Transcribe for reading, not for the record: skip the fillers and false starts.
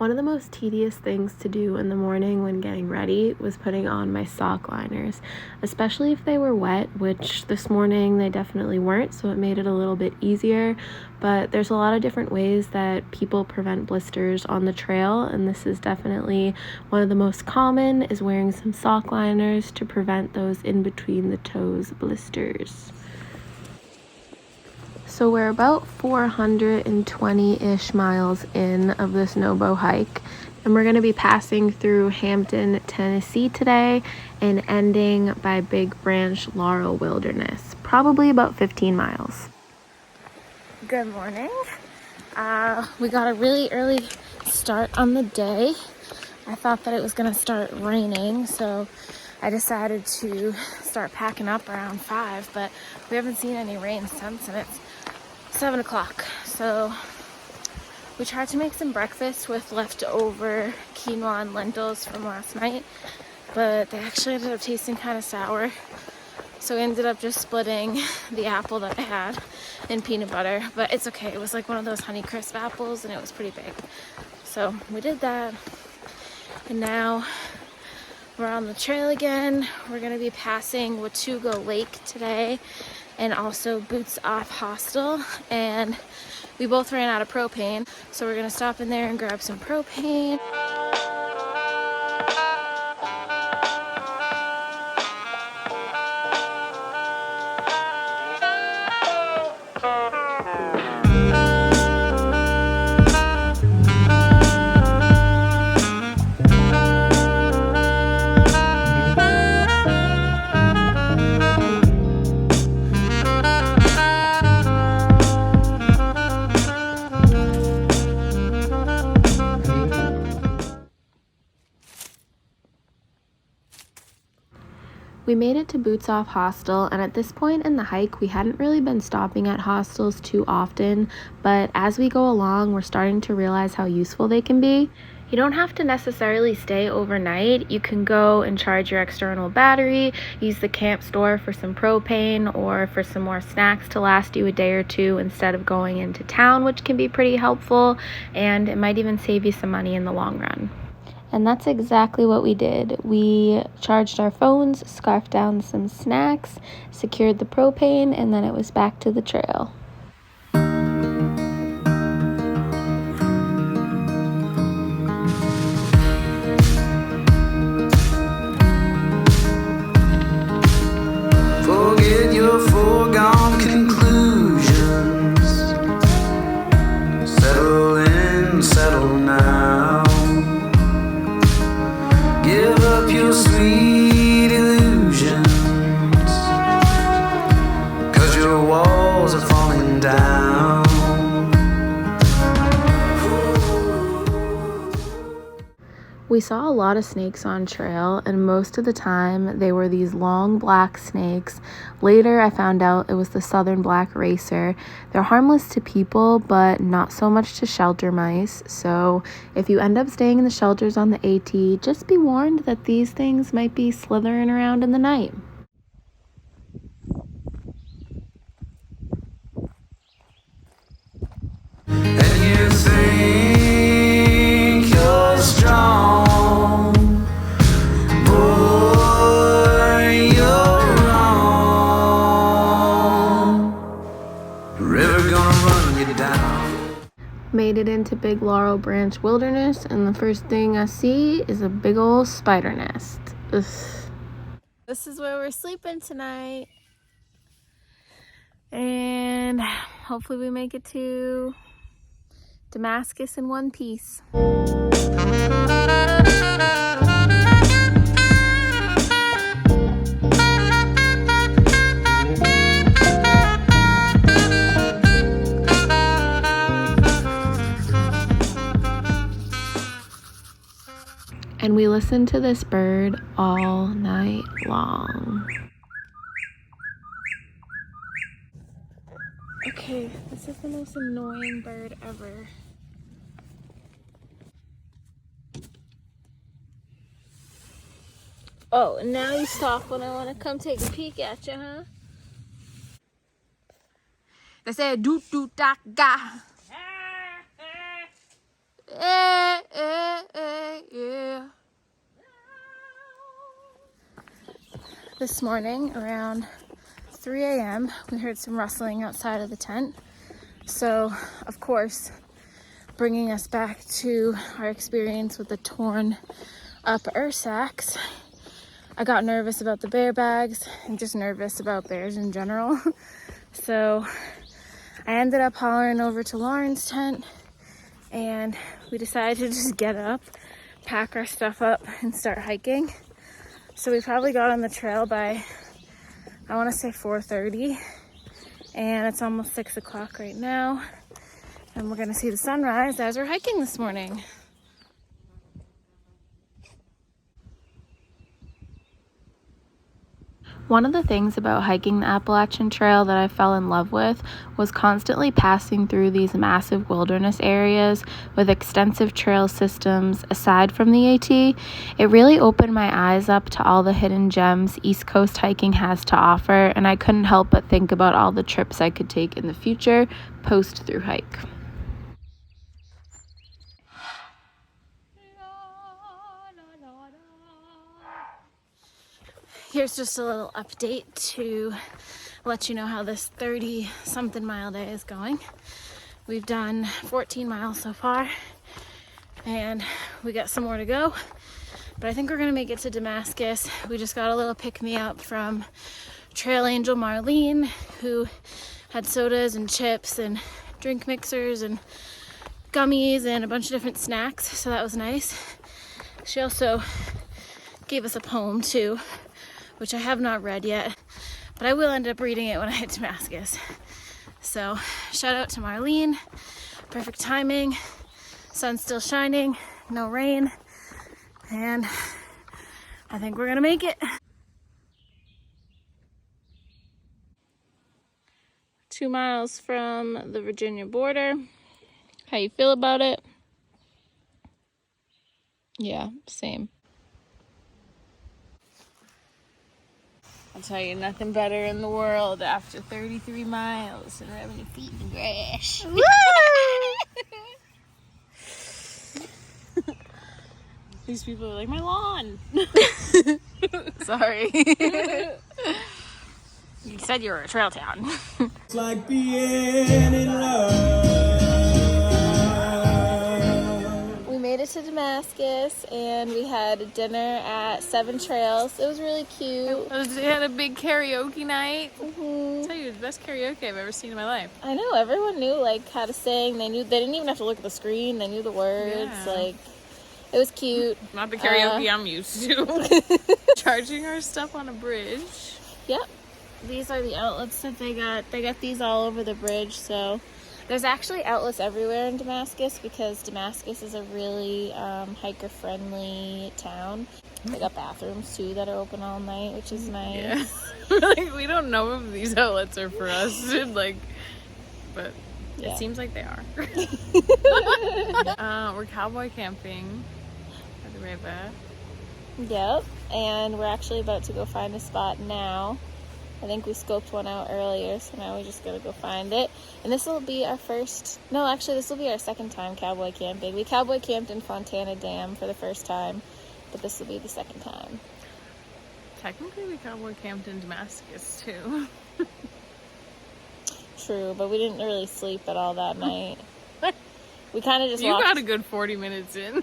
One of the most tedious things to do in the morning when getting ready was putting on my sock liners, especially if they were wet, which this morning they definitely weren't, so it made it a little bit easier. But there's a lot of different ways that people prevent blisters on the trail, and this is definitely one of the most common, is wearing some sock liners to prevent those in between the toes blisters. So we're about 420-ish miles in of this Nobo hike, and we're going to be passing through Hampton, Tennessee today and ending by Big Branch Laurel Wilderness, probably about 15 miles. Good morning. We got a really early start on the day. I thought that it was going to start raining, so I decided to start packing up around 5, but we haven't seen any rain since, and it's 7 o'clock. So we tried to make some breakfast with leftover quinoa and lentils from last night, but they actually ended up tasting kind of sour. So we ended up just splitting the apple that I had in peanut butter, but it's okay. It was like one of those Honeycrisp apples and it was pretty big. So we did that, and now we're on the trail again. We're gonna be passing Watauga Lake today and also Boots Off Hostel, and we both ran out of propane, so we're gonna stop in there and grab some propane. We made it to Boots Off Hostel, and at this point in the hike, we hadn't really been stopping at hostels too often, but as we go along, we're starting to realize how useful they can be. You don't have to necessarily stay overnight. You can go and charge your external battery, use the camp store for some propane or for some more snacks to last you a day or two instead of going into town, which can be pretty helpful, and it might even save you some money in the long run. And that's exactly what we did. We charged our phones, scarfed down some snacks, secured the propane, and then it was back to the trail. Forget your foregone conclusions. Settle in, settle now. Give up your sweet illusions, 'cause your walls are falling down. We saw a lot of snakes on trail, and most of the time they were these long black snakes. Later I found out it was the southern black racer. They're harmless to people, but not so much to shelter mice. So if you end up staying in the shelters on the AT, just be warned that these things might be slithering around in the night. And you think you're strong, boy, you're wrong. River gonna run you down. Made it into Big Laurel Branch Wilderness, and the first thing I see is a big old spider nest. Ugh. This is where we're sleeping tonight, and hopefully we make it to Damascus in one piece. And we listened to this bird all night long. Okay, this is the most annoying bird ever. Oh, and now you stop when I want to come take a peek at you, huh? They say doo doo da ga. This morning around 3 a.m. we heard some rustling outside of the tent. So, of course, bringing us back to our experience with the torn up Ursacks, I got nervous about the bear bags and just nervous about bears in general. So I ended up hollering over to Lauren's tent, and we decided to just get up, pack our stuff up, and start hiking. So we probably got on the trail by, I want to say 4:30, and it's almost 6 o'clock right now, and we're gonna see the sunrise as we're hiking this morning. One of the things about hiking the Appalachian Trail that I fell in love with was constantly passing through these massive wilderness areas with extensive trail systems aside from the AT. It really opened my eyes up to all the hidden gems East Coast hiking has to offer, and I couldn't help but think about all the trips I could take in the future post through hike. Here's just a little update to let you know how this 30-something mile day is going. We've done 14 miles so far, and we got some more to go, but I think we're gonna make it to Damascus. We just got a little pick-me-up from Trail Angel Marlene, who had sodas and chips and drink mixers and gummies and a bunch of different snacks, so that was nice. She also gave us a poem too, which I have not read yet, but I will end up reading it when I hit Damascus. So shout out to Marlene, perfect timing, sun's still shining, no rain, and I think we're gonna make it. 2 miles from the Virginia border. How you feel about it? Yeah, same. I'll tell you, nothing better in the world after 33 miles and rubbing your feet in the grass. These people are like, my lawn. Sorry. You said you were a trail town. It's like being in love. We made it to Damascus and we had dinner at 7 Trails. It was really cute. They had a big karaoke night. Mm-hmm. I'll tell you, the best karaoke I've ever seen in my life. I know, everyone knew like how to sing. They didn't even have to look at the screen. They knew the words. Yeah. Like, it was cute. Not the karaoke I'm used to. Charging our stuff on a bridge. Yep. These are the outlets that they got. They got these all over the bridge, so there's actually outlets everywhere in Damascus because Damascus is a really hiker-friendly town. They got bathrooms too that are open all night, which is nice. Yeah. Like, we don't know if these outlets are for us, like, but Yeah. it seems like they are. We're cowboy camping at the river. Yep, and we're actually about to go find a spot now. I think we scoped one out earlier, so now we just gotta go find it. And this will be our this will be our second time cowboy camping. We cowboy camped in Fontana Dam for the first time, but this will be the second time. Technically, we cowboy camped in Damascus, too. True, but we didn't really sleep at all that night. We kind of just You walked. got a good 40 minutes in.